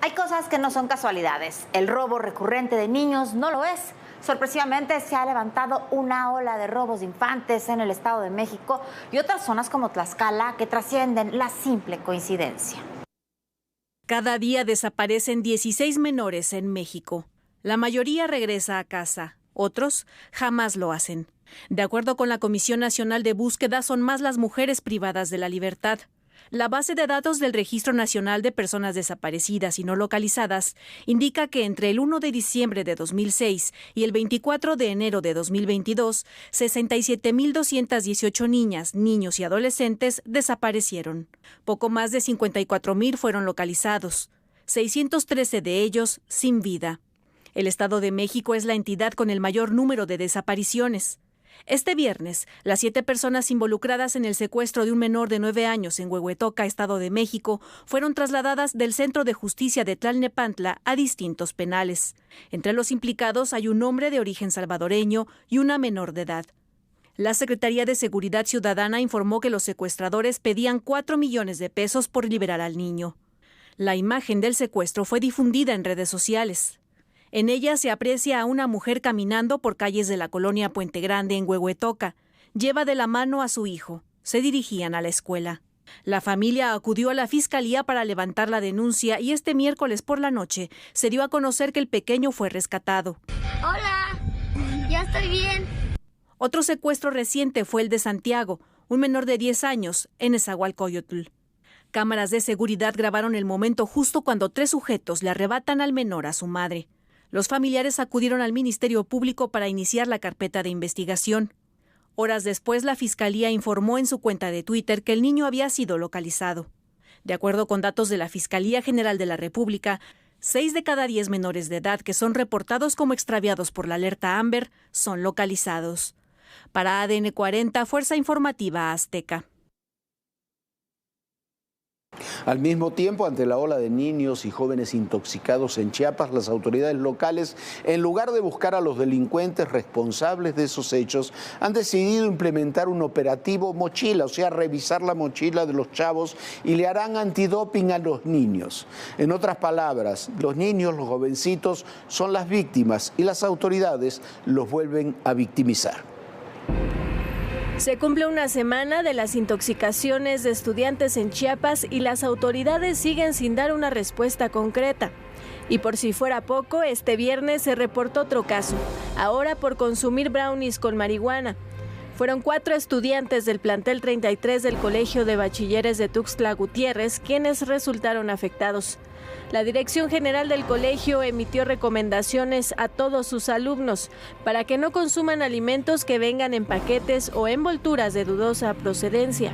Hay cosas que no son casualidades. El robo recurrente de niños no lo es. Sorpresivamente se ha levantado una ola de robos de infantes en el Estado de México y otras zonas como Tlaxcala que trascienden la simple coincidencia. Cada día desaparecen 16 menores en México. La mayoría regresa a casa, otros jamás lo hacen. De acuerdo con la Comisión Nacional de Búsqueda, son más las mujeres privadas de la libertad. La base de datos del Registro Nacional de Personas Desaparecidas y No Localizadas indica que entre el 1 de diciembre de 2006 y el 24 de enero de 2022, 67.218 niñas, niños y adolescentes desaparecieron. Poco más de 54.000 fueron localizados, 613 de ellos sin vida. El Estado de México es la entidad con el mayor número de desapariciones. Este viernes, las 7 personas involucradas en el secuestro de un menor de 9 años en Huehuetoca, Estado de México, fueron trasladadas del Centro de Justicia de Tlalnepantla a distintos penales. Entre los implicados hay un hombre de origen salvadoreño y una menor de edad. La Secretaría de Seguridad Ciudadana informó que los secuestradores pedían 4 millones de pesos por liberar al niño. La imagen del secuestro fue difundida en redes sociales. En ella se aprecia a una mujer caminando por calles de la colonia Puente Grande en Huehuetoca. Lleva de la mano a su hijo. Se dirigían a la escuela. La familia acudió a la fiscalía para levantar la denuncia y este miércoles por la noche se dio a conocer que el pequeño fue rescatado. Hola, ya estoy bien. Otro secuestro reciente fue el de Santiago, un menor de 10 años, en Nezahualcóyotl. Cámaras de seguridad grabaron el momento justo cuando 3 sujetos le arrebatan al menor a su madre. Los familiares acudieron al Ministerio Público para iniciar la carpeta de investigación. Horas después, la Fiscalía informó en su cuenta de Twitter que el niño había sido localizado. De acuerdo con datos de la Fiscalía General de la República, 6 de cada 10 menores de edad que son reportados como extraviados por la alerta Amber son localizados. Para ADN 40, Fuerza Informativa Azteca. Al mismo tiempo, ante la ola de niños y jóvenes intoxicados en Chiapas, las autoridades locales, en lugar de buscar a los delincuentes responsables de esos hechos, han decidido implementar un operativo mochila, o sea, revisar la mochila de los chavos y le harán antidoping a los niños. En otras palabras, los niños, los jovencitos, son las víctimas y las autoridades los vuelven a victimizar. Se cumple una semana de las intoxicaciones de estudiantes en Chiapas y las autoridades siguen sin dar una respuesta concreta. Y por si fuera poco, este viernes se reportó otro caso, ahora por consumir brownies con marihuana. Fueron 4 estudiantes del plantel 33 del Colegio de Bachilleres de Tuxtla Gutiérrez quienes resultaron afectados. La Dirección General del colegio emitió recomendaciones a todos sus alumnos para que no consuman alimentos que vengan en paquetes o envolturas de dudosa procedencia.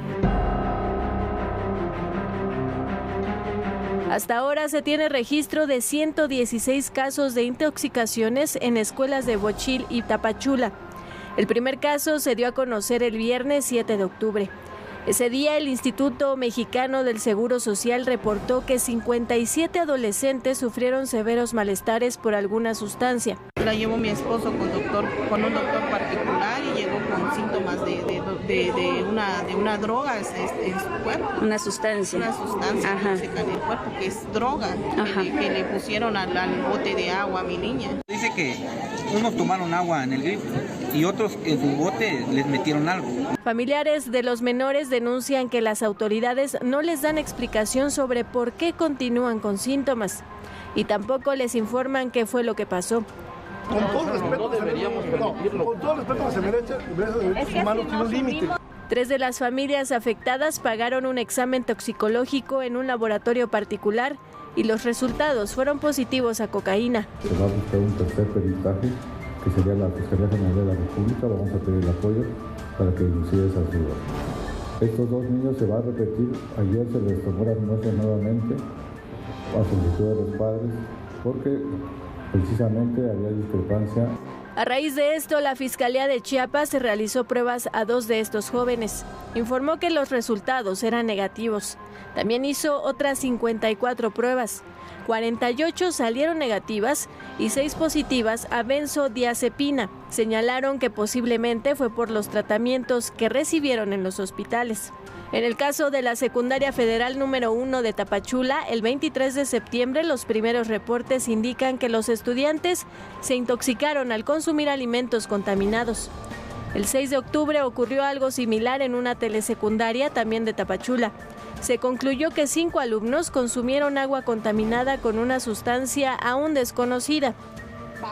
Hasta ahora se tiene registro de 116 casos de intoxicaciones en escuelas de Bochil y Tapachula. El primer caso se dio a conocer el viernes 7 de octubre. Ese día, el Instituto Mexicano del Seguro Social reportó que 57 adolescentes sufrieron severos malestares por alguna sustancia. La llevó mi esposo con un doctor particular y llegó con síntomas de una droga en su cuerpo. Una sustancia. Una sustancia tóxica en el cuerpo, que es droga, que le pusieron al bote de agua a mi niña. Dice que unos tomaron agua en el grifo y otros en su bote les metieron algo. Familiares de los menores denuncian que las autoridades no les dan explicación sobre por qué continúan con síntomas y tampoco les informan qué fue lo que pasó. Con todo respeto, con todo respeto se merece derechos humanos tiene un límite. 3 de las familias afectadas pagaron un examen toxicológico en un laboratorio particular y los resultados fueron positivos a cocaína. Se va a buscar un tercer peritaje, que sería la Fiscalía General de la República. Vamos a pedir el apoyo para que inicie esas dudas. Estos 2 niños se va a repetir. Ayer se les tomó la muestra nuevamente a solicitud de los padres porque precisamente había discrepancia. A raíz de esto, la Fiscalía de Chiapas realizó pruebas a 2 de estos jóvenes. Informó que los resultados eran negativos. También hizo otras 54 pruebas. 48 salieron negativas y 6 positivas a benzodiazepina. Señalaron que posiblemente fue por los tratamientos que recibieron en los hospitales. En el caso de la Secundaria Federal número 1 de Tapachula, el 23 de septiembre los primeros reportes indican que los estudiantes se intoxicaron al consumir alimentos contaminados. El 6 de octubre ocurrió algo similar en una telesecundaria también de Tapachula. Se concluyó que 5 alumnos consumieron agua contaminada con una sustancia aún desconocida.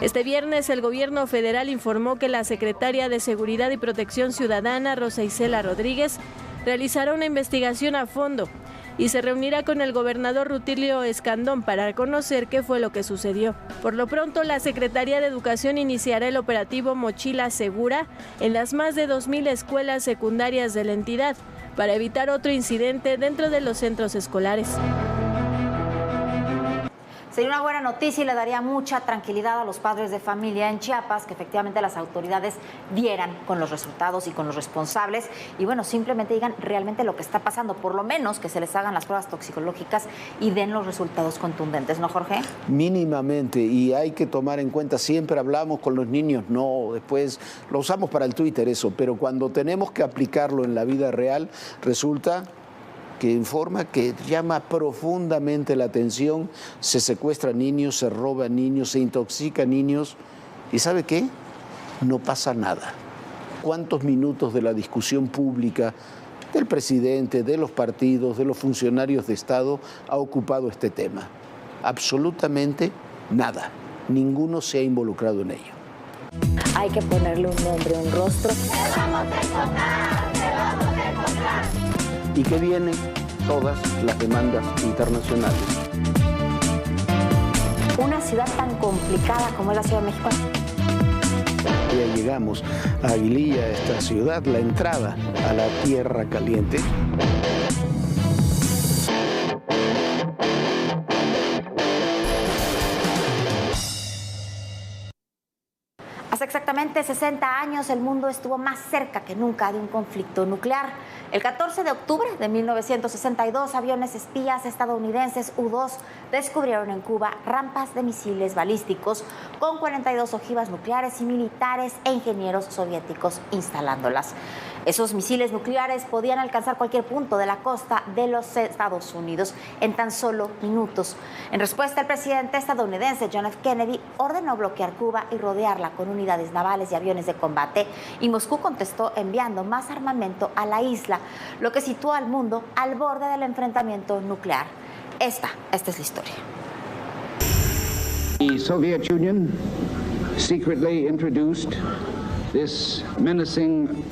Este viernes el gobierno federal informó que la secretaria de Seguridad y Protección Ciudadana, Rosa Isela Rodríguez, realizará una investigación a fondo y se reunirá con el gobernador Rutilio Escandón para conocer qué fue lo que sucedió. Por lo pronto, la Secretaría de Educación iniciará el operativo Mochila Segura en las más de 2,000 escuelas secundarias de la entidad para evitar otro incidente dentro de los centros escolares. Sería una buena noticia y le daría mucha tranquilidad a los padres de familia en Chiapas que efectivamente las autoridades dieran con los resultados y con los responsables y bueno, simplemente digan realmente lo que está pasando, por lo menos que se les hagan las pruebas toxicológicas y den los resultados contundentes, ¿no, Jorge? Mínimamente, y hay que tomar en cuenta, siempre hablamos con los niños, no, después lo usamos para el Twitter eso, pero cuando tenemos que aplicarlo en la vida real, resulta que informa que llama profundamente la atención, se secuestran niños, se roban niños, se intoxican niños y ¿sabe qué? No pasa nada. ¿Cuántos minutos de la discusión pública del presidente, de los partidos, de los funcionarios de Estado ha ocupado este tema? Absolutamente nada. Ninguno se ha involucrado en ello. Hay que ponerle un nombre, un rostro. ¡Te vamos a encontrar! ¡Te vamos a encontrar! Y que vienen todas las demandas internacionales. Una ciudad tan complicada como es la Ciudad de México. Ya llegamos a Aguililla, esta ciudad, la entrada a la Tierra Caliente. Hace exactamente 60 años el mundo estuvo más cerca que nunca de un conflicto nuclear. El 14 de octubre de 1962, aviones espías estadounidenses U-2 descubrieron en Cuba rampas de misiles balísticos con 42 ojivas nucleares y militares e ingenieros soviéticos instalándolas. Esos misiles nucleares podían alcanzar cualquier punto de la costa de los Estados Unidos en tan solo minutos. En respuesta, el presidente estadounidense John F. Kennedy ordenó bloquear Cuba y rodearla con unidades navales y aviones de combate, y Moscú contestó enviando más armamento a la isla, lo que situó al mundo al borde del enfrentamiento nuclear. Esta es la historia. The Soviet Union secretly introduced this menacing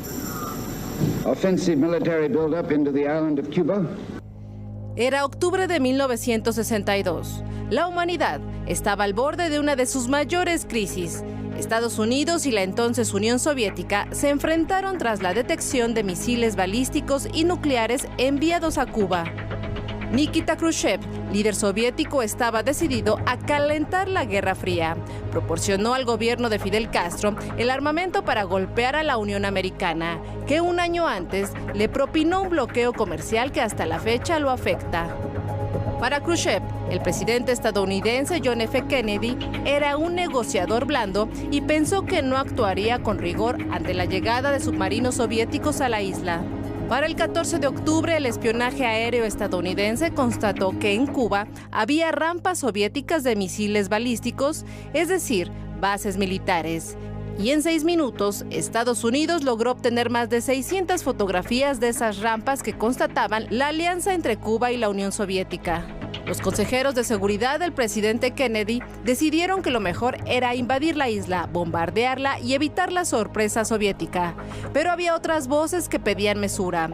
offensive military buildup into the island of Cuba. Era octubre de 1962. La humanidad estaba al borde de una de sus mayores crisis. Estados Unidos y la entonces Unión Soviética se enfrentaron tras la detección de misiles balísticos y nucleares enviados a Cuba. Nikita Khrushchev, líder soviético, estaba decidido a calentar la Guerra Fría. Proporcionó al gobierno de Fidel Castro el armamento para golpear a la Unión Americana, que un año antes le propinó un bloqueo comercial que hasta la fecha lo afecta. Para Khrushchev, el presidente estadounidense John F. Kennedy era un negociador blando y pensó que no actuaría con rigor ante la llegada de submarinos soviéticos a la isla. Para el 14 de octubre, el espionaje aéreo estadounidense constató que en Cuba había rampas soviéticas de misiles balísticos, es decir, bases militares. Y en 6 minutos, Estados Unidos logró obtener más de 600 fotografías de esas rampas que constataban la alianza entre Cuba y la Unión Soviética. Los consejeros de seguridad del presidente Kennedy decidieron que lo mejor era invadir la isla, bombardearla y evitar la sorpresa soviética. Pero había otras voces que pedían mesura.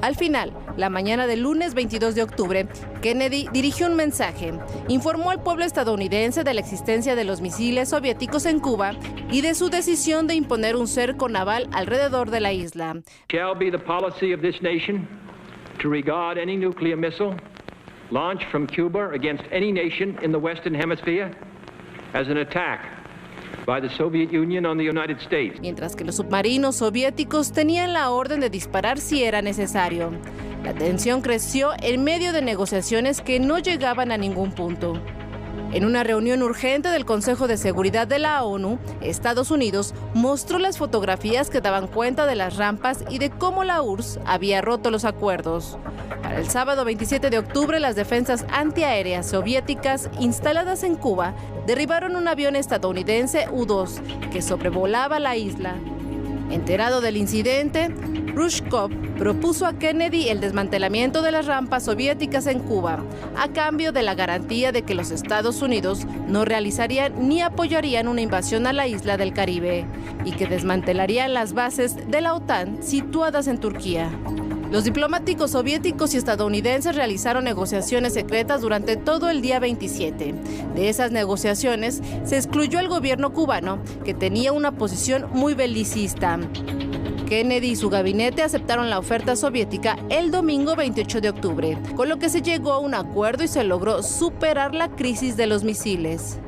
Al final, la mañana del lunes 22 de octubre, Kennedy dirigió un mensaje. Informó al pueblo estadounidense de la existencia de los misiles soviéticos en Cuba y de su decisión de imponer un cerco naval alrededor de la isla. Shall be the policy of this nation to regard any nuclear missile launched from Cuba against any nation in the Western Hemisphere as an attack by the Soviet Union on the United States. Mientras que los submarinos soviéticos tenían la orden de disparar si era necesario. La tensión creció en medio de negociaciones que no llegaban a ningún punto. En una reunión urgente del Consejo de Seguridad de la ONU, Estados Unidos mostró las fotografías que daban cuenta de las rampas y de cómo la URSS había roto los acuerdos. Para el sábado 27 de octubre, las defensas antiaéreas soviéticas instaladas en Cuba derribaron un avión estadounidense U-2 que sobrevolaba la isla. Enterado del incidente, Khrushchev propuso a Kennedy el desmantelamiento de las rampas soviéticas en Cuba, a cambio de la garantía de que los Estados Unidos no realizarían ni apoyarían una invasión a la isla del Caribe y que desmantelarían las bases de la OTAN situadas en Turquía. Los diplomáticos soviéticos y estadounidenses realizaron negociaciones secretas durante todo el día 27. De esas negociaciones se excluyó al gobierno cubano, que tenía una posición muy belicista. Kennedy y su gabinete aceptaron la oferta soviética el domingo 28 de octubre, con lo que se llegó a un acuerdo y se logró superar la crisis de los misiles.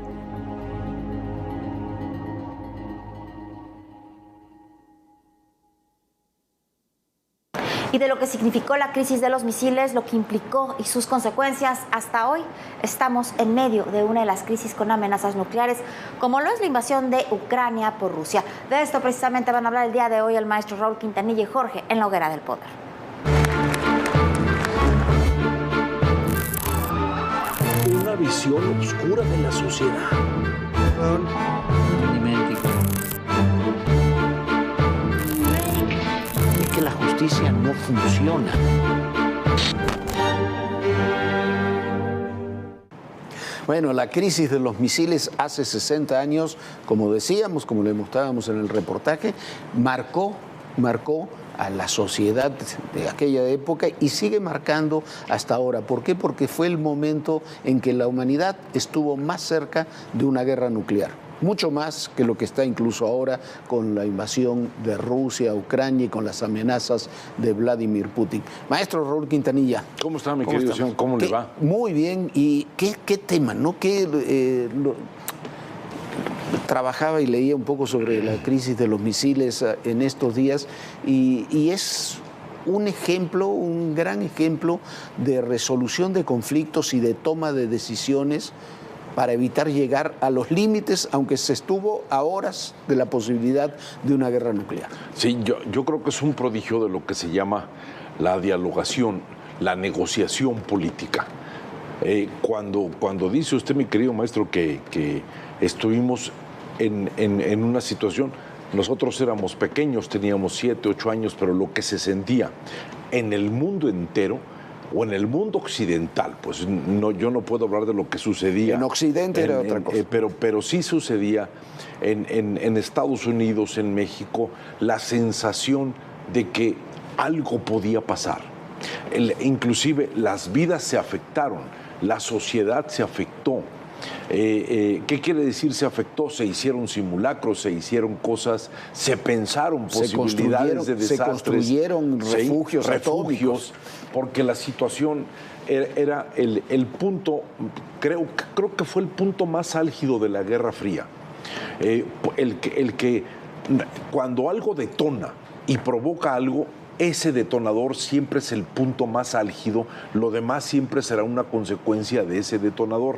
Y de lo que significó la crisis de los misiles, lo que implicó y sus consecuencias, hasta hoy estamos en medio de una de las crisis con amenazas nucleares, como lo es la invasión de Ucrania por Rusia. De esto precisamente van a hablar el día de hoy el maestro Raúl Quintanilla y Jorge en La Hoguera del Poder. Una visión oscura de la sociedad. Que la justicia no funciona. Bueno, la crisis de los misiles hace 60 años, como decíamos, como le mostrábamos en el reportaje, marcó a la sociedad de aquella época y sigue marcando hasta ahora. ¿Por qué? Porque fue el momento en que la humanidad estuvo más cerca de una guerra nuclear. Mucho más que lo que está incluso ahora con la invasión de Rusia a Ucrania y con las amenazas de Vladimir Putin. Maestro Raúl Quintanilla. ¿Cómo está, mi querido señor? ¿Cómo le va? Muy bien. ¿Y qué tema, no? Trabajaba y leía un poco sobre la crisis de los misiles en estos días y es un ejemplo, un gran ejemplo de resolución de conflictos y de toma de decisiones para evitar llegar a los límites, aunque se estuvo a horas de la posibilidad de una guerra nuclear. Sí, yo creo que es un prodigio de lo que se llama la dialogación, la negociación política. Cuando dice usted, mi querido maestro, que estuvimos en una situación, nosotros éramos pequeños, teníamos 7, 8 años, pero lo que se sentía en el mundo entero, o en el mundo occidental, pues yo no puedo hablar de lo que sucedía. En Occidente era otra cosa. Pero sí sucedía en Estados Unidos, en México, la sensación de que algo podía pasar. Inclusive las vidas se afectaron, la sociedad se afectó. ¿Qué quiere decir se afectó? Se hicieron simulacros, se hicieron cosas, se pensaron posibilidades de desastres. Se construyeron refugios atómicos. Porque la situación era el punto, creo que fue el punto más álgido de la Guerra Fría. El que cuando algo detona y provoca algo, ese detonador siempre es el punto más álgido, lo demás siempre será una consecuencia de ese detonador.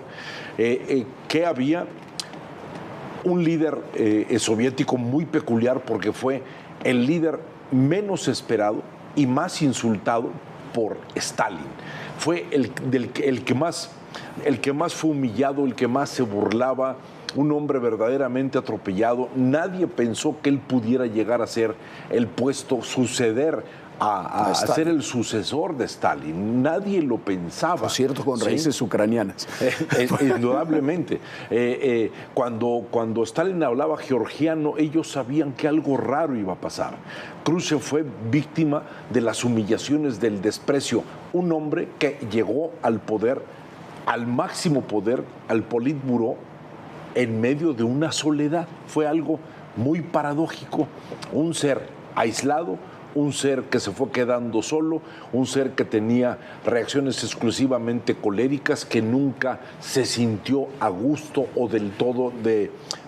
¿Qué había? Un líder soviético muy peculiar porque fue el líder menos esperado y más insultado por Stalin. Fue el que más fue humillado, el que más se burlaba, un hombre verdaderamente atropellado. Nadie pensó que él pudiera llegar a ser suceder a ser el sucesor de Stalin. Nadie lo pensaba. Por cierto, con raíces ucranianas. Indudablemente. Cuando Stalin hablaba georgiano, ellos sabían que algo raro iba a pasar. Khrushchev fue víctima de las humillaciones, del desprecio. Un hombre que llegó al poder, al máximo poder, al Politburó, en medio de una soledad. Fue algo muy paradójico. Un ser aislado, un ser que se fue quedando solo, un ser que tenía reacciones exclusivamente coléricas, que nunca se sintió a gusto o del todo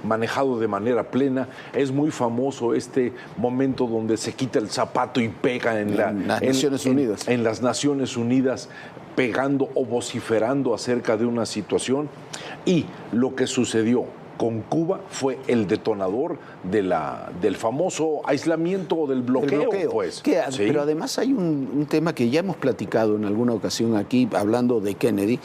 manejado de manera plena. Es muy famoso este momento donde se quita el zapato y pega en las Naciones Unidas. En las Naciones Unidas, pegando o vociferando acerca de una situación. Y lo que sucedió con Cuba fue el detonador del famoso aislamiento o del bloqueo. Pues. Sí. Pero además hay un tema que ya hemos platicado en alguna ocasión aquí, hablando de Kennedy.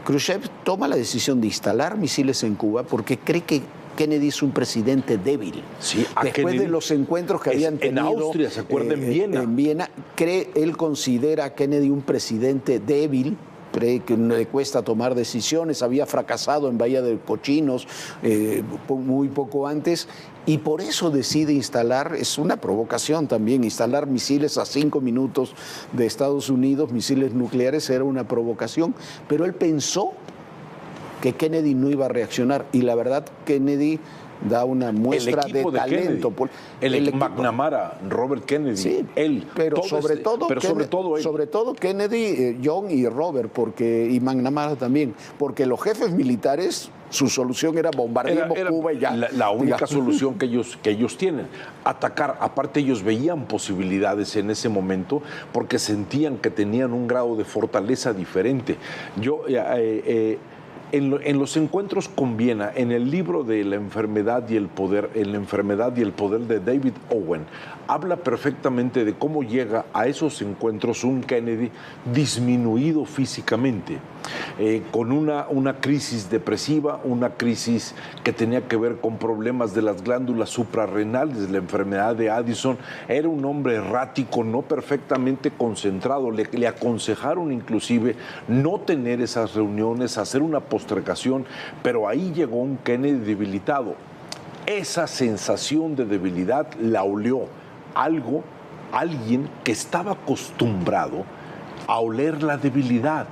Khrushchev toma la decisión de instalar misiles en Cuba porque cree que Kennedy es un presidente débil. Sí, después Kennedy, de los encuentros que habían tenido en Austria, ¿se acuerda? En Viena. En Viena, él considera a Kennedy un presidente débil, cree que le cuesta tomar decisiones, había fracasado en Bahía de Cochinos muy poco antes, y por eso decide instalar, es una provocación también, instalar misiles a 5 minutos de Estados Unidos, misiles nucleares, era una provocación, pero él pensó que Kennedy no iba a reaccionar, y la verdad Kennedy da una muestra de talento. El McNamara, Robert Kennedy, sí, él. Pero sobre todo Kennedy, John y Robert, y McNamara también, porque los jefes militares, su solución era bombardeemos Cuba y ya. La única solución que ellos tienen, atacar. Aparte ellos veían posibilidades en ese momento porque sentían que tenían un grado de fortaleza diferente. En los encuentros con Viena, en el libro de La enfermedad y el poder, de David Owen, habla perfectamente de cómo llega a esos encuentros un Kennedy disminuido físicamente, con una crisis depresiva, una crisis que tenía que ver con problemas de las glándulas suprarrenales, la enfermedad de Addison. Era un hombre errático, no perfectamente concentrado. Le aconsejaron inclusive no tener esas reuniones, hacer una postergación, pero ahí llegó un Kennedy debilitado. Esa sensación de debilidad la olió alguien que estaba acostumbrado a oler la debilidad,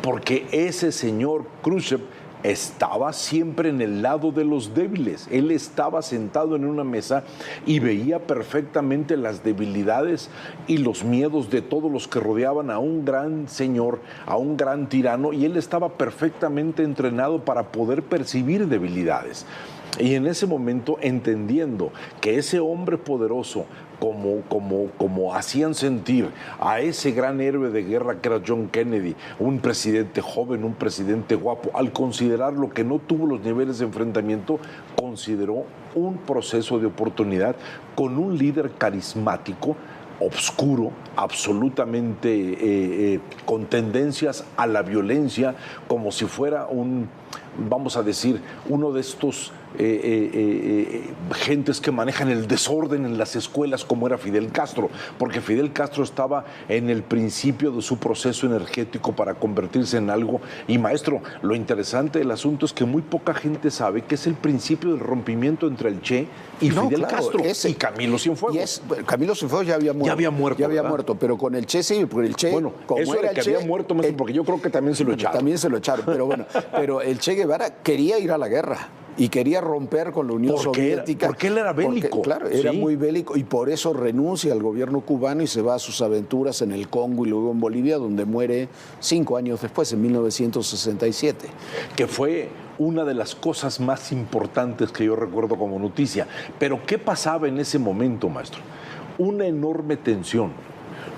porque ese señor Khrushchev estaba siempre en el lado de los débiles. Él estaba sentado en una mesa y veía perfectamente las debilidades y los miedos de todos los que rodeaban a un gran señor, a un gran tirano, y él estaba perfectamente entrenado para poder percibir debilidades. Y en ese momento, entendiendo que ese hombre poderoso, como hacían sentir a ese gran héroe de guerra que era John Kennedy, un presidente joven, un presidente guapo, al considerarlo que no tuvo los niveles de enfrentamiento, consideró un proceso de oportunidad con un líder carismático, obscuro, absolutamente con tendencias a la violencia, como si fuera vamos a decir, uno de estos gentes que manejan el desorden en las escuelas, como era Fidel Castro, porque Fidel Castro estaba en el principio de su proceso energético para convertirse en algo. Y maestro, lo interesante del asunto es que muy poca gente sabe que es el principio del rompimiento entre el Che y Fidel Castro y Camilo Cienfuegos. Camilo Cienfuegos ya había muerto. Pero con el Che sí, porque el Che, bueno, como eso era el que había muerto, maestro, porque yo creo que también se lo echaron. También se lo echaron, pero bueno, pero el Che Guevara quería ir a la guerra y quería romper con la Unión Soviética. Porque él era bélico. Claro, era muy bélico, y por eso renuncia al gobierno cubano y se va a sus aventuras en el Congo y luego en Bolivia, donde muere 5 años después, en 1967. Que fue una de las cosas más importantes que yo recuerdo como noticia. Pero ¿qué pasaba en ese momento, maestro? Una enorme tensión.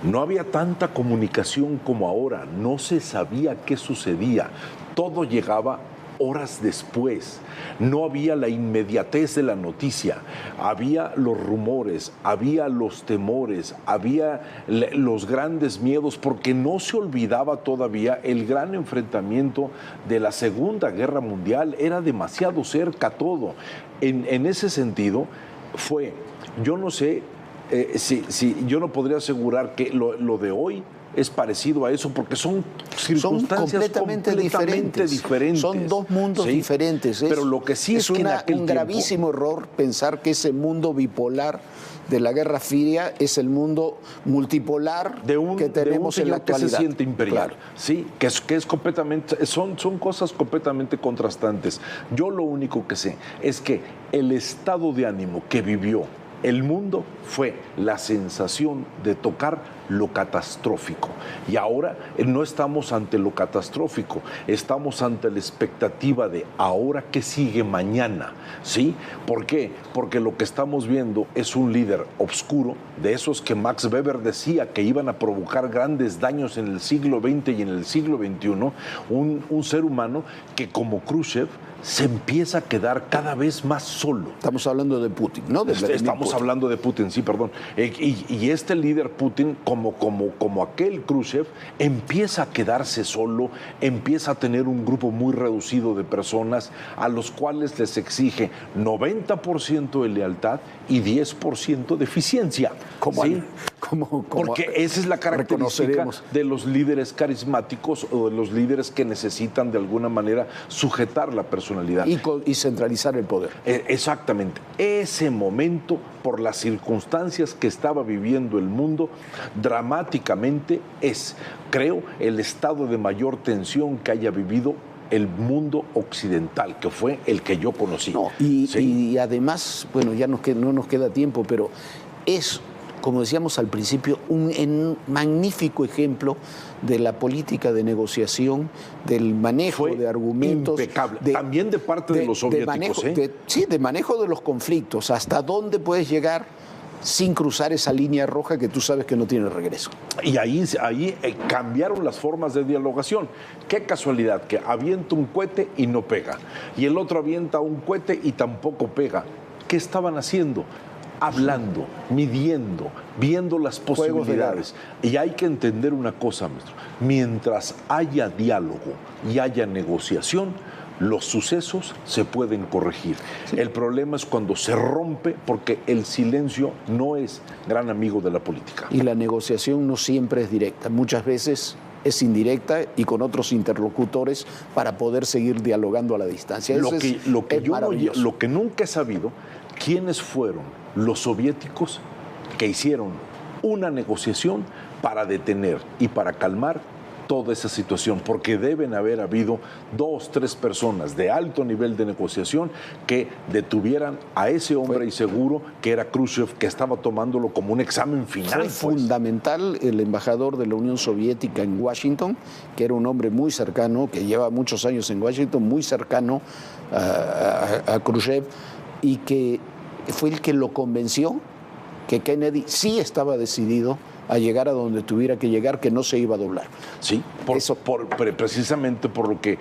No había tanta comunicación como ahora, no se sabía qué sucedía, todo llegaba horas después, no había la inmediatez de la noticia, había los rumores, había los temores, había los grandes miedos, porque no se olvidaba todavía el gran enfrentamiento de la Segunda Guerra Mundial, era demasiado cerca todo. En ese sentido fue, yo no sé, yo no podría asegurar que lo de hoy es parecido a eso, porque son circunstancias completamente diferentes. Son dos mundos diferentes. Pero lo que sí es que un gravísimo error pensar que ese mundo bipolar de la Guerra Fría es el mundo multipolar que tenemos en la actualidad. Que se siente imperial, claro. Sí, que es completamente, son cosas completamente contrastantes. Yo lo único que sé es que el estado de ánimo que vivió El mundo fue la sensación de tocar lo catastrófico. Y ahora no estamos ante lo catastrófico, estamos ante la expectativa de ahora qué sigue mañana, ¿sí? ¿Por qué? Porque lo que estamos viendo es un líder oscuro, de esos que Max Weber decía que iban a provocar grandes daños en el siglo XX y en el siglo XXI, un ser humano que como Khrushchev se empieza a quedar cada vez más solo. Estamos hablando de Putin, ¿no? Estamos hablando de Putin, sí, perdón. Y este líder Putin, como aquel Khrushchev, empieza a quedarse solo, empieza a tener un grupo muy reducido de personas a los cuales les exige 90% de lealtad y 10% de eficiencia. ¿Sí? Porque esa es la característica de los líderes carismáticos o de los líderes que necesitan de alguna manera sujetar la personalidad. Y centralizar el poder. Exactamente. Ese momento, por las circunstancias que estaba viviendo el mundo, dramáticamente es, creo, el estado de mayor tensión que haya vivido el mundo occidental, que fue el que yo conocí. No, y además, bueno, ya no nos queda tiempo, pero es, como decíamos al principio, un magnífico ejemplo de la política de negociación, del manejo de argumentos. Impecable. También de parte de los soviéticos. De manejo de los conflictos. Hasta dónde puedes llegar sin cruzar esa línea roja que tú sabes que no tiene regreso. Y ahí cambiaron las formas de dialogación. Qué casualidad que avienta un cohete y no pega. Y el otro avienta un cohete y tampoco pega. ¿Qué estaban haciendo? Hablando, midiendo, viendo las posibilidades. Y hay que entender una cosa, maestro. Mientras haya diálogo y haya negociación, los sucesos se pueden corregir. Sí. El problema es cuando se rompe, porque el silencio no es gran amigo de la política. Y la negociación no siempre es directa. Muchas veces es indirecta y con otros interlocutores para poder seguir dialogando a la distancia. Lo que nunca he sabido, ¿quiénes fueron los soviéticos que hicieron una negociación para detener y para calmar toda esa situación? Porque deben haber habido 2, 3 personas de alto nivel de negociación que detuvieran a ese hombre inseguro que era Khrushchev, que estaba tomándolo como un examen final. Fue fundamental el embajador de la Unión Soviética en Washington, que era un hombre muy cercano, que lleva muchos años en Washington, muy cercano a Khrushchev, y que fue el que lo convenció que Kennedy sí estaba decidido a llegar a donde tuviera que llegar, que no se iba a doblar. Sí, precisamente porque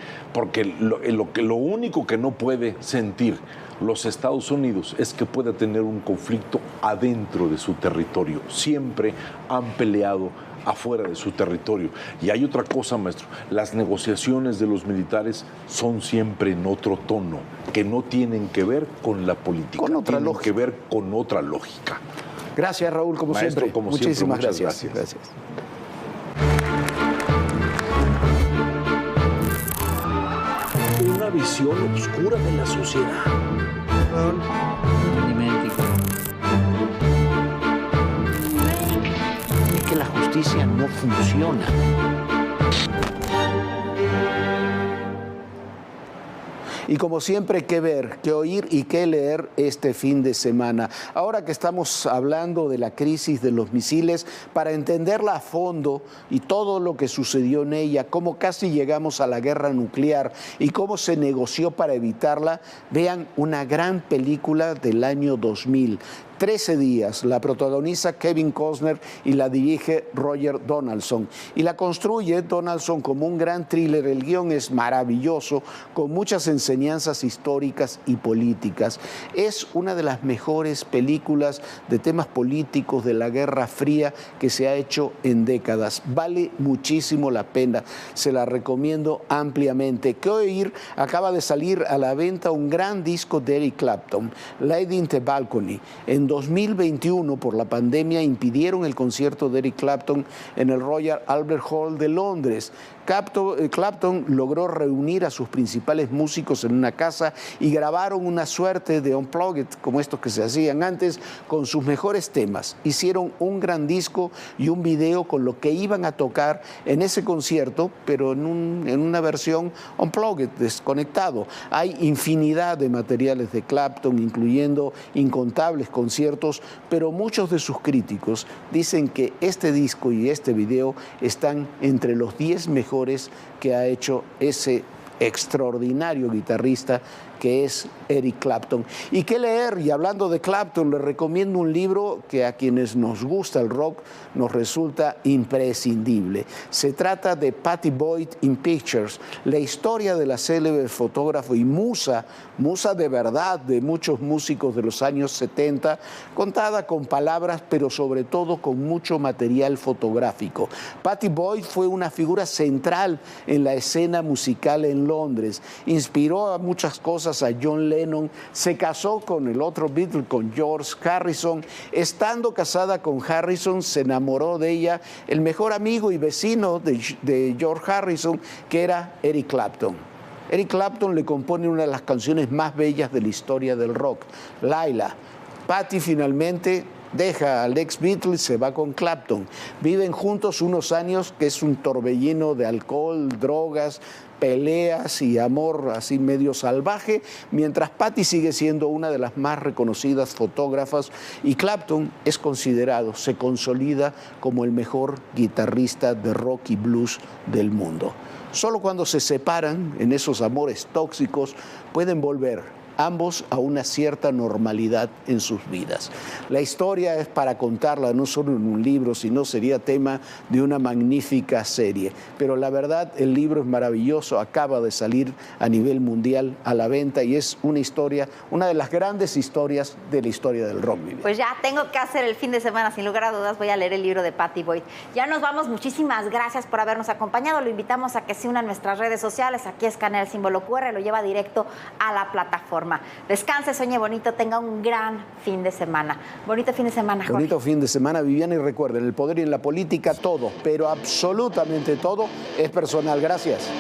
lo único que no puede sentir los Estados Unidos es que pueda tener un conflicto adentro de su territorio. Siempre han peleado afuera de su territorio. Y hay otra cosa, maestro, las negociaciones de los militares son siempre en otro tono, que no tienen que ver con la política, tienen que ver con otra lógica. Gracias, Raúl, como maestro, siempre. Como Muchísimas siempre, gracias. Gracias. Una visión oscura de la sociedad. Es que la justicia no funciona. Y como siempre, qué ver, qué oír y qué leer este fin de semana. Ahora que estamos hablando de la crisis de los misiles, para entenderla a fondo y todo lo que sucedió en ella, cómo casi llegamos a la guerra nuclear y cómo se negoció para evitarla, vean una gran película del año 2000. 13 días, la protagoniza Kevin Costner y la dirige Roger Donaldson. Y la construye Donaldson como un gran thriller. El guión es maravilloso, con muchas enseñanzas históricas y políticas. Es una de las mejores películas de temas políticos de la Guerra Fría que se ha hecho en décadas. Vale muchísimo la pena, se la recomiendo ampliamente. ¿Qué oír? Acaba de salir a la venta un gran disco de Eric Clapton, Lady in the Balcony. En 2021, por la pandemia, impidieron el concierto de Eric Clapton en el Royal Albert Hall de Londres. Clapton logró reunir a sus principales músicos en una casa y grabaron una suerte de unplugged, como estos que se hacían antes, con sus mejores temas. Hicieron un gran disco y un video con lo que iban a tocar en ese concierto, pero en una versión unplugged, desconectado. Hay infinidad de materiales de Clapton, incluyendo incontables conciertos, pero muchos de sus críticos dicen que este disco y este video están entre los 10 mejores que ha hecho ese extraordinario guitarrista que es Eric Clapton. ¿Y qué leer? Y hablando de Clapton, les recomiendo un libro que a quienes nos gusta el rock nos resulta imprescindible. Se trata de Pattie Boyd in Pictures, la historia de la célebre fotógrafa y musa de verdad de muchos músicos de los años 70, contada con palabras, pero sobre todo con mucho material fotográfico. Pattie Boyd fue una figura central en la escena musical en Londres. Inspiró a muchas cosas a John Lennon, se casó con el otro Beatle, con George Harrison. Estando casada con Harrison, se enamoró de ella el mejor amigo y vecino de George Harrison, que era Eric Clapton. Eric Clapton le compone una de las canciones más bellas de la historia del rock, Laila. Pattie finalmente deja al ex Beatle y se va con Clapton. Viven juntos unos años que es un torbellino de alcohol, drogas, peleas y amor así medio salvaje, mientras Pattie sigue siendo una de las más reconocidas fotógrafas y Clapton es considerado, se consolida como el mejor guitarrista de rock y blues del mundo. Solo cuando se separan en esos amores tóxicos pueden volver ambos a una cierta normalidad en sus vidas. La historia es para contarla no solo en un libro, sino sería tema de una magnífica serie. Pero la verdad, el libro es maravilloso, acaba de salir a nivel mundial a la venta y es una historia, una de las grandes historias de la historia del rock. Pues ya tengo que hacer el fin de semana, sin lugar a dudas voy a leer el libro de Pattie Boyd. Ya nos vamos, muchísimas gracias por habernos acompañado. Lo invitamos a que se unan a nuestras redes sociales. Aquí escanea el símbolo QR, lo lleva directo a la plataforma. Descanse, sueñe bonito, tenga un gran fin de semana. Bonito fin de semana, Jorge. Bonito fin de semana, Viviana, y recuerden, el poder y en la política todo, pero absolutamente todo es personal. Gracias.